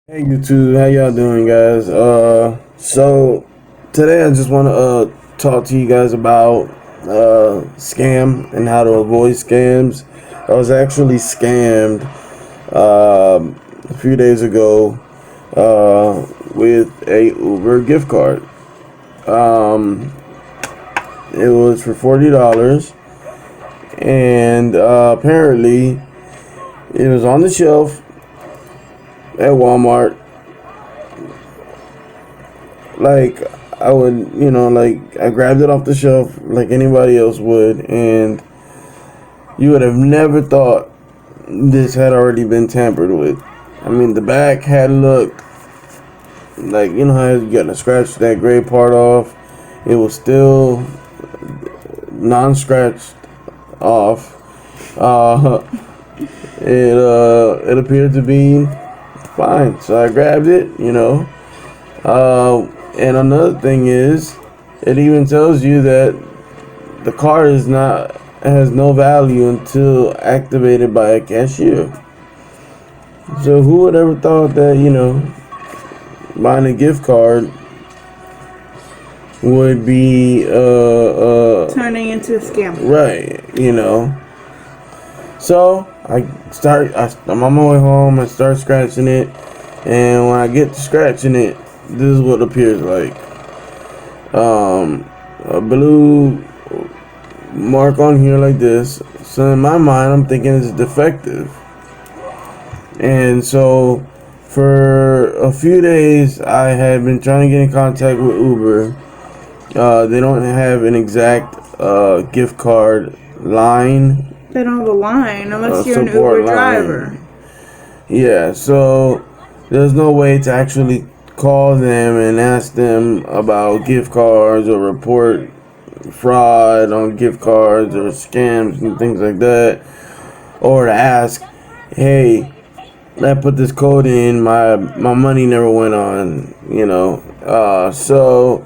Hey YouTube, how y'all doing, guys? So today I just want to talk to you guys about scam and how to avoid scams. I was actually scammed a few days ago with a Uber gift card. Um, it was for $40, and apparently it was on the shelf at Walmart. Like, I would, like, I grabbed it off the shelf like anybody else would, and you would have never thought this had already been tampered with. I mean, the back had looked like, you know how you gotta scratch that gray part off? It was still non-scratched off. It appeared to be fine, so I grabbed it. And another thing is, it even tells you that the card has no value until activated by a cashier. So who would ever thought that buying a gift card would be turning into a scam. right? So I'm on my way home. I start scratching it, and when I get to scratching it, this is what it appears like. A blue mark on here like this. So in my mind, I'm thinking it's defective. And so for a few days, I had been trying to get in contact with Uber. They don't have an exact gift card line. They don't have a line unless you're an Uber driver. Yeah, so there's no way to actually call them and ask them about gift cards or report fraud on gift cards or scams and things like that, or to ask, hey, I put this code in, my money never went on. So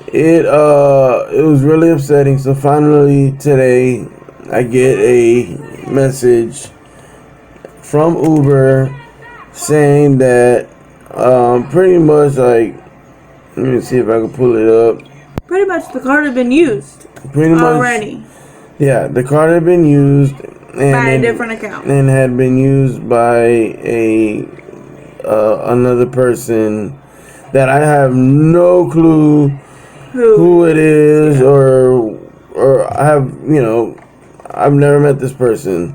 it was really upsetting. So finally today I get a message from Uber saying that pretty much, like, let me see if I can pull it up. Pretty much the card had been used already. Yeah, the card had been used by a different account, and had been used by a another person that I have no clue who it is, or I've never met this person.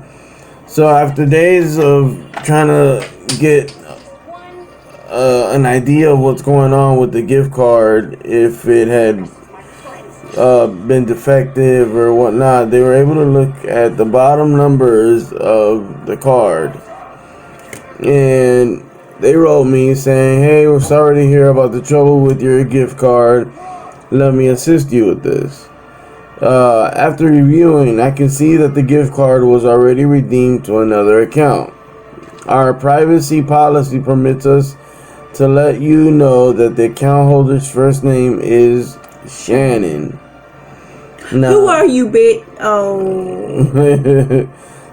So after days of trying to get an idea of what's going on with the gift card, if it had been defective or whatnot, they were able to look at the bottom numbers of the card, and they wrote me saying, hey, we're sorry to hear about the trouble with your gift card. Let me assist you with this. After reviewing, I can see that the gift card was already redeemed to another account. Our privacy policy permits us to let you know that the account holder's first name is Shannon. Now, who are you, bitch? Oh.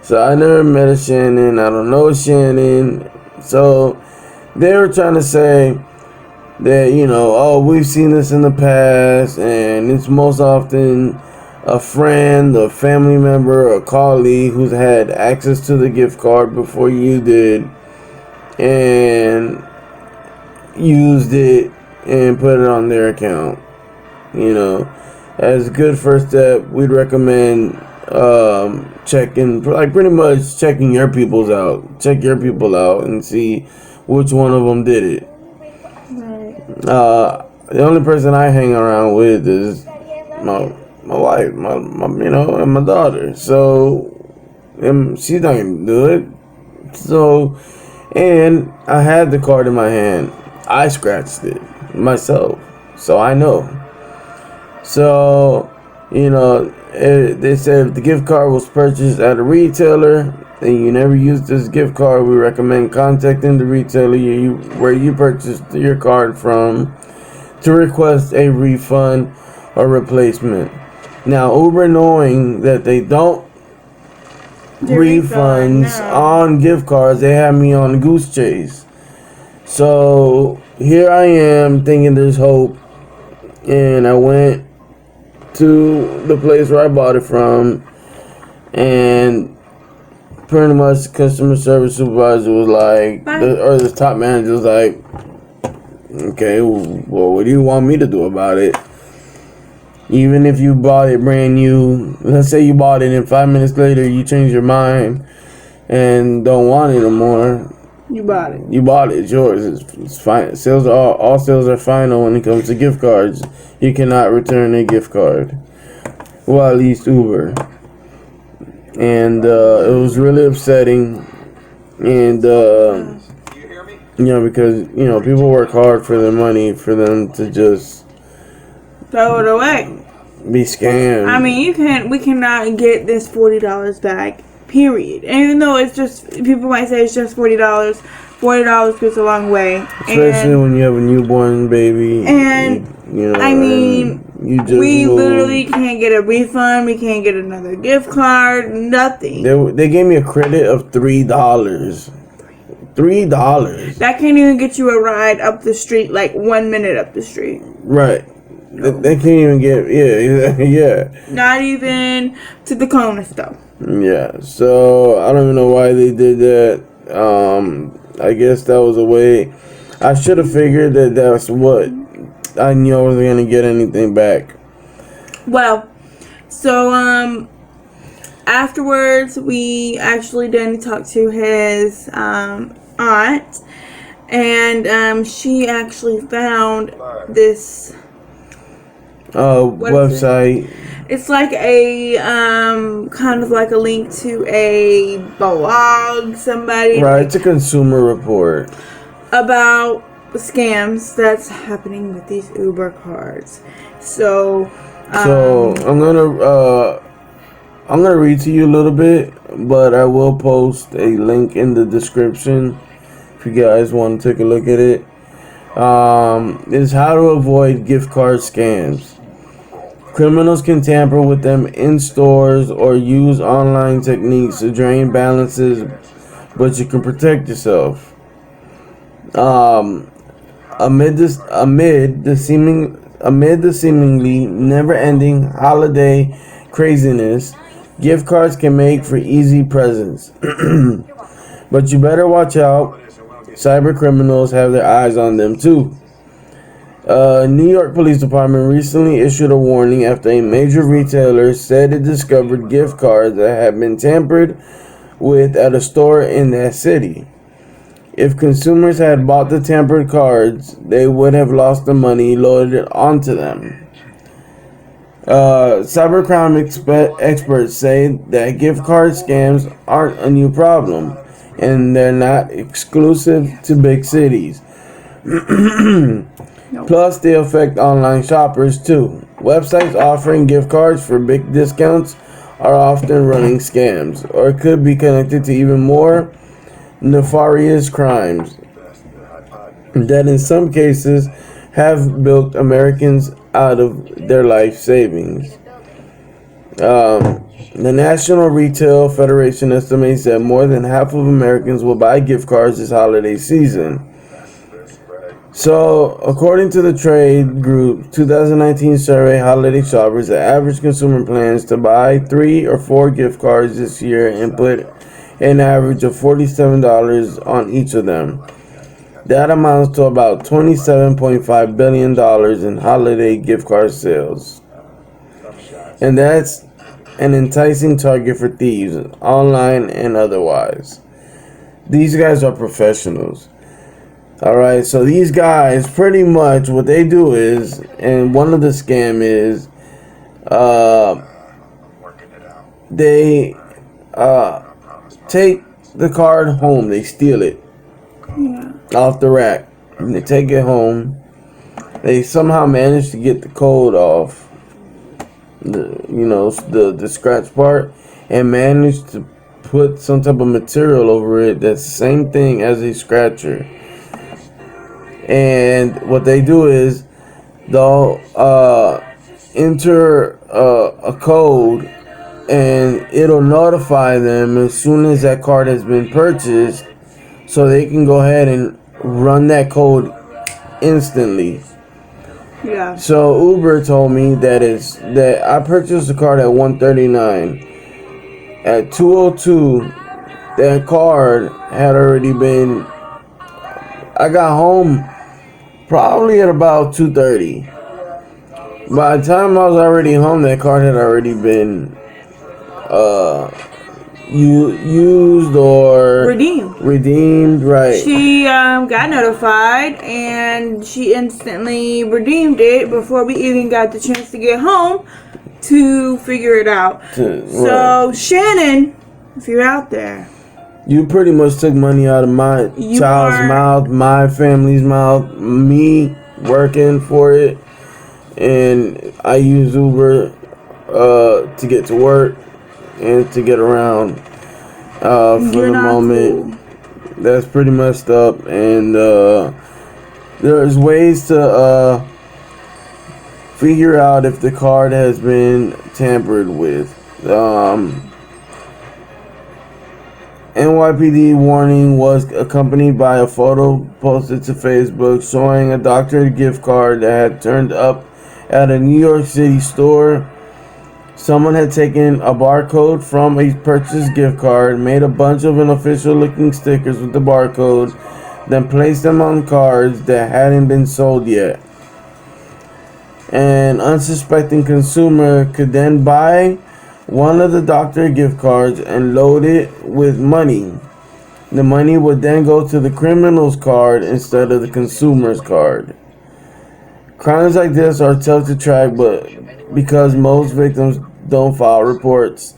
So I never met a Shannon. I don't know a Shannon. So they were trying to say that, we've seen this in the past, and it's most often a friend, a family member, a colleague who's had access to the gift card before you did, and used it and put it on their account. As a good first step, we'd recommend checking, like, pretty much checking your people's out. Check your people out and see which one of them did it. Right. The only person I hang around with is my wife, and my daughter. So she's not gonna do it. So, and I had the card in my hand. I scratched it myself, so I know. So, they said if the gift card was purchased at a retailer and you never used this gift card, we recommend contacting the retailer where you purchased your card from to request a refund or replacement. Now, Uber, knowing that they don't refunds on gift cards, they have me on a goose chase. So here I am thinking there's hope, and I went to the place where I bought it from, and pretty much the customer service supervisor was like, or the top manager was like, okay, well, what do you want me to do about it? Even if you bought it brand new, let's say you bought it and 5 minutes later you change your mind and don't want it no more. You bought it. You bought it. It's yours. It's fine. Sales are all sales are final when it comes to gift cards. You cannot return a gift card. Well, at least Uber. And it was really upsetting. And because people work hard for their money, for them to just throw it away, be scammed. I mean, we cannot get this $40 back. Period. And even though it's just, people might say it's just $40. $40 goes a long way. Especially when you have a newborn baby. And I mean, we literally can't get a refund. We can't get another gift card. Nothing. They gave me a credit of $3. $3. That can't even get you a ride up the street, like 1 minute up the street. Right. They can't even get, yeah. Not even to the corner store. Yeah, so I don't even know why they did that. I guess that was a way. I should have figured that that's what I knew I wasn't going to get anything back. Well, so afterwards, Danny talked to his aunt, and she actually found this website. It's like a kind of like a link to a blog, somebody. Right, it's a consumer report about scams that's happening with these Uber cards. So I'm gonna read to you a little bit, but I will post a link in the description if you guys want to take a look at it. Is how to avoid gift card scams. Criminals can tamper with them in stores or use online techniques to drain balances, but you can protect yourself. Amid the seemingly never-ending holiday craziness, gift cards can make for easy presents. But you better watch out. Cyber criminals have their eyes on them too. New York Police Department recently issued a warning after a major retailer said it discovered gift cards that had been tampered with at a store in that city. If consumers had bought the tampered cards, they would have lost the money loaded onto them. Cybercrime experts say that gift card scams aren't a new problem, and they're not exclusive to big cities. Plus, they affect online shoppers too. Websites offering gift cards for big discounts are often running scams, or could be connected to even more nefarious crimes that in some cases have bilked Americans out of their life savings. The National Retail Federation estimates that more than half of Americans will buy gift cards this holiday season. So, according to the trade group 2019 survey holiday shoppers, the average consumer plans to buy 3 or 4 gift cards this year and put an average of $47 on each of them. That amounts to about $27.5 billion in holiday gift card sales. And that's an enticing target for thieves, online and otherwise. These guys are professionals. Alright, so these guys, pretty much what they do is, and one of the scam is, they take the card home, they steal it off the rack, and they take it home. They somehow manage to get the code off, the scratch part, and manage to put some type of material over it that's the same thing as a scratcher. And what they do is they'll enter a code, and it'll notify them as soon as that card has been purchased, so they can go ahead and run that code instantly. Yeah. So Uber told me that I purchased the card at 139. At 202, that card had already been. I got home probably at about 2:30. By the time I was already home, that card had already been used or redeemed. Right. She got notified and she instantly redeemed it before we even got the chance to get home to figure it out. So Shannon, if you're out there, you pretty much took money out of my child's mouth, my family's mouth, me working for it, and I use Uber to get to work and to get around for the moment. Cool. That's pretty messed up, and there's ways to figure out if the card has been tampered with. NYPD warning was accompanied by a photo posted to Facebook showing a doctor gift card that had turned up at a New York City store. Someone had taken a barcode from a purchased gift card, made a bunch of unofficial looking stickers with the barcode, then placed them on cards that hadn't been sold yet. An unsuspecting consumer could then buy one of the doctor gift cards and load it with money. The money would then go to the criminal's card instead of the consumer's card. Crimes like this are tough to track, but because most victims don't file reports.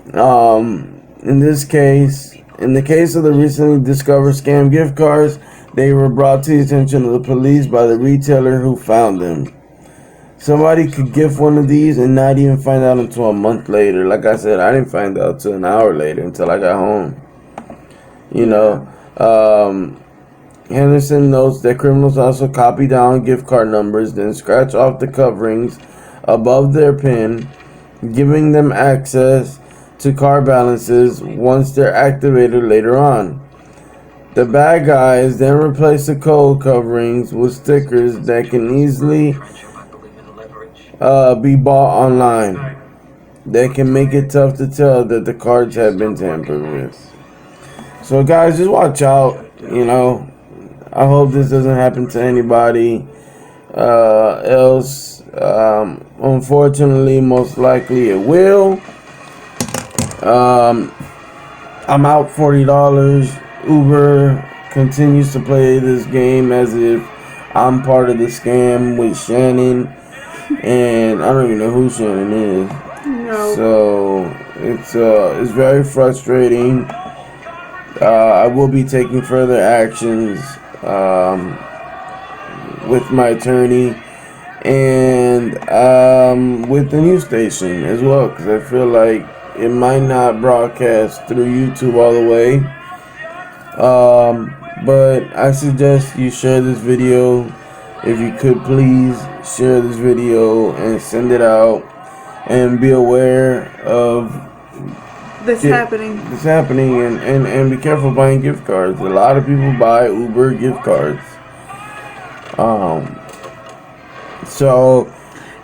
In the case of the recently discovered scam gift cards, they were brought to the attention of the police by the retailer who found them. Somebody could gift one of these and not even find out until a month later. Like I said, I didn't find out until an hour later, until I got home. You know, Henderson notes that criminals also copy down gift card numbers, then scratch off the coverings above their PIN, giving them access to card balances once they're activated later on. The bad guys then replace the code coverings with stickers that can easily be bought online. That can make it tough to tell that the cards have been tampered with. So guys, just watch out. You know, I hope this doesn't happen to anybody else. Unfortunately, most likely it will. I'm out $40. Uber continues to play this game as if I'm part of the scam with Shannon, and I don't even know who Shannon is. No. So it's very frustrating. I will be taking further actions with my attorney and with the news station as well, because I feel like it might not broadcast through YouTube all the way. But I suggest you share this video. If you could please share this video and send it out, and be aware of this happening and be careful buying gift cards. A lot of people buy Uber gift cards. So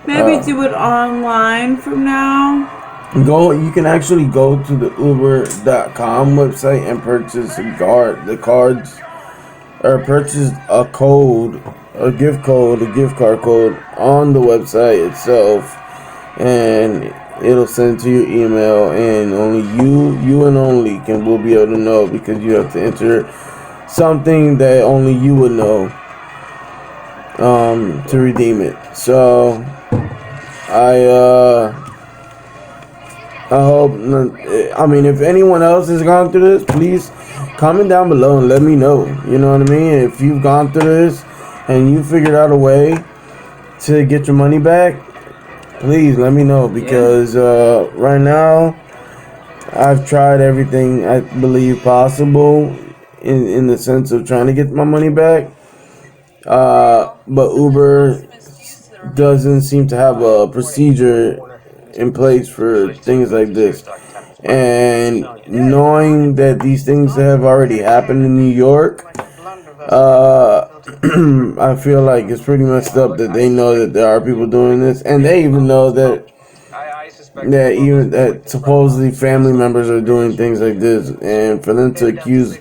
maybe do it online from now. You can actually go to the Uber.com website and purchase the cards, or purchase a gift card code on the website itself, and it'll send to your email, and only you and only will be able to know, because you have to enter something that only you would know to redeem it. So I hope, if anyone else has gone through this, please comment down below and let me know. You know what I mean? If you've gone through this and you figured out a way to get your money back, please let me know, because right now I've tried everything I believe possible in the sense of trying to get my money back, but Uber doesn't seem to have a procedure in place for things like this. And knowing that these things have already happened in New York, I feel like it's pretty messed up that they know that there are people doing this, and they even know that supposedly family members are doing things like this, and for them to accuse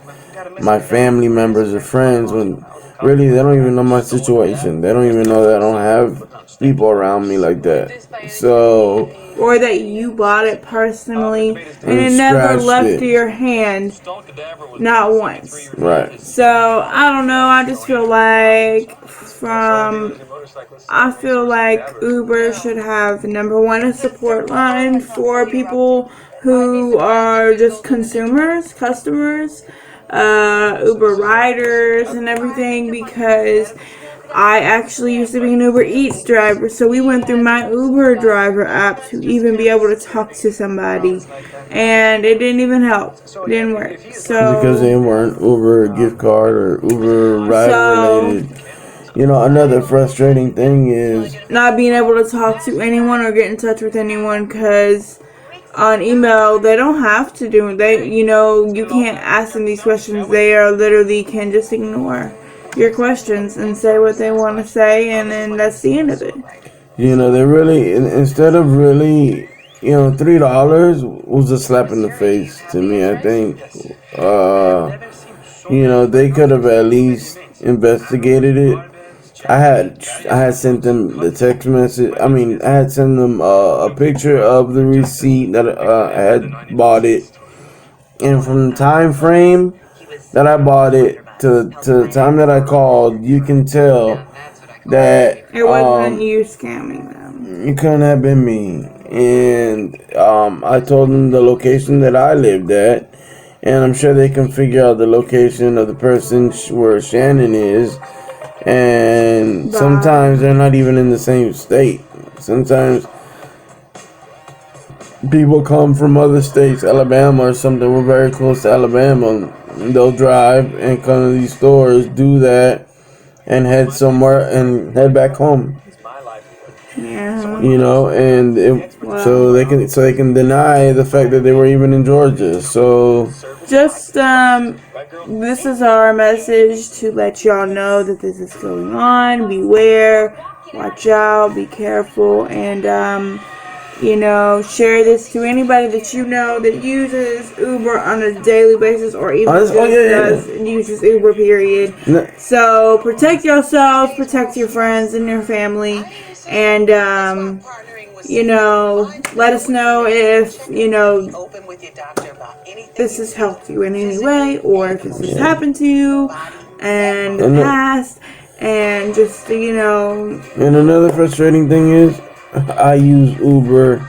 my family members or friends when really they don't even know my situation. They don't even know that I don't have people around me like that. So, or that you bought it personally and it never left your hand, not once. Right. So I don't know. I just feel like Uber should have, number one, a support line for people who are just customers, Uber riders and everything, because I actually used to be an Uber Eats driver, so we went through my Uber driver app to even be able to talk to somebody, and it didn't even help. It didn't work. So because they weren't Uber gift card or Uber ride related. You know, another frustrating thing is not being able to talk to anyone or get in touch with anyone, because on email they don't have to do it. You can't ask them these questions. They are literally can just ignore your questions and say what they want to say, and then that's the end of it. You know, they really, instead of really, $3 was a slap in the face to me. I think, they could have at least investigated it. I had sent them the text message. I mean, I had sent them a picture of the receipt that I had bought it, and from the time frame that I bought it to the time that I called, you can tell that it wasn't you scamming them. It couldn't have been me. And I told them the location that I lived at, and I'm sure they can figure out the location of the person where Shannon is. And sometimes they're not even in the same state. Sometimes people come from other states, Alabama or something. We're very close to Alabama. They'll drive and come to these stores, do that, and head somewhere and head back home. Yeah. So they can deny the fact that they were even in Georgia. So just this is our message to let y'all know that this is going on. Beware, watch out, be careful, and share this to anybody that you know that uses Uber on a daily basis, or even uses Uber, period. So protect yourselves, protect your friends and your family, and let us know if this has helped you in any way, or if this has happened to you in the past, and just And another frustrating thing is, I use Uber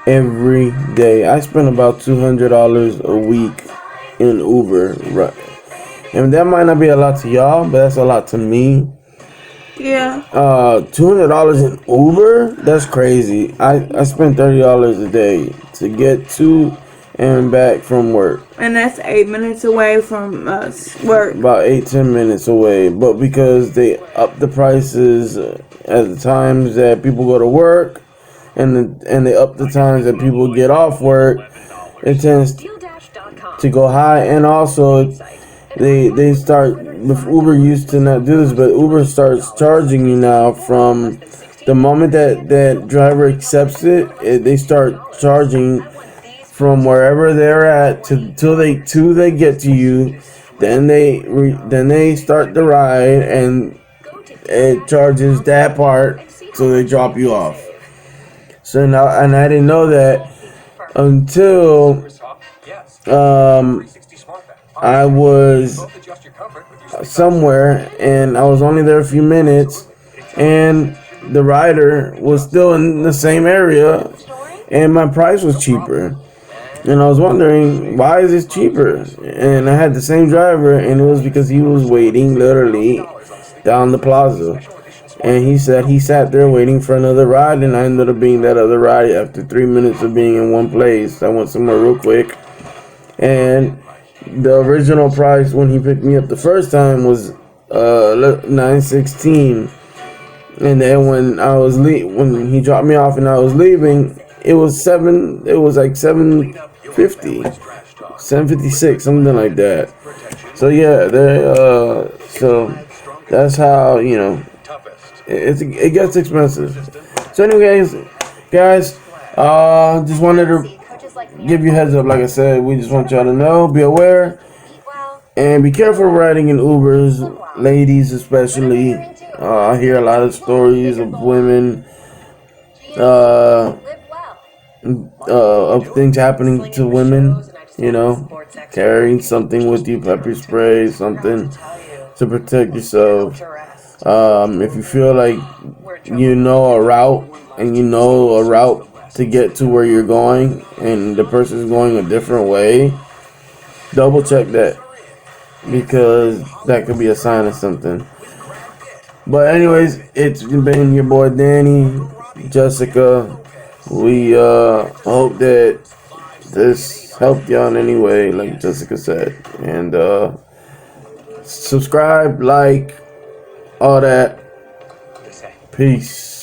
every day. I spend about $200 a week in Uber, right? And that might not be a lot to y'all, but that's a lot to me. Yeah. $200 in Uber? That's crazy. I spend $30 a day to get to and back from work. And that's 8 minutes away from us. Work. About 8-10 minutes away. But because they up the prices at the times that people go to work, and they up the times that people get off work, it tends to go high. And also they start, with Uber used to not do this, but Uber starts charging you now from the moment that driver accepts it. They start charging from wherever they're at till they get to you. Then they start the ride, and it charges that part, so they drop you off. So now, and I didn't know that until I was somewhere, and I was only there a few minutes, and the rider was still in the same area, and my price was cheaper. And I was wondering, why is this cheaper? And I had the same driver, and it was because he was waiting literally down the plaza. And he said he sat there waiting for another ride, and I ended up being that other ride after 3 minutes of being in one place. I went somewhere real quick. And the original price when he picked me up the first time was $9.16. And then when he dropped me off and I was leaving, it was like $7.50, $7.56, something like that. So yeah, they So that's how, you know, it gets expensive. So anyways, guys, just wanted to give you a heads up. Like I said, we just want y'all to know, be aware, and be careful riding in Ubers, ladies especially. I hear a lot of stories of women, of things happening to women, you know, carrying something with you, pepper spray, something to protect yourself. If you feel like you know a route and you know a route to get to where you're going and the person's going a different way, double check that, because that could be a sign of something. But anyways, it's been your boy Danny, Jessica. We hope that this helped y'all in any way, like Jessica said. And subscribe, like, all that. Peace.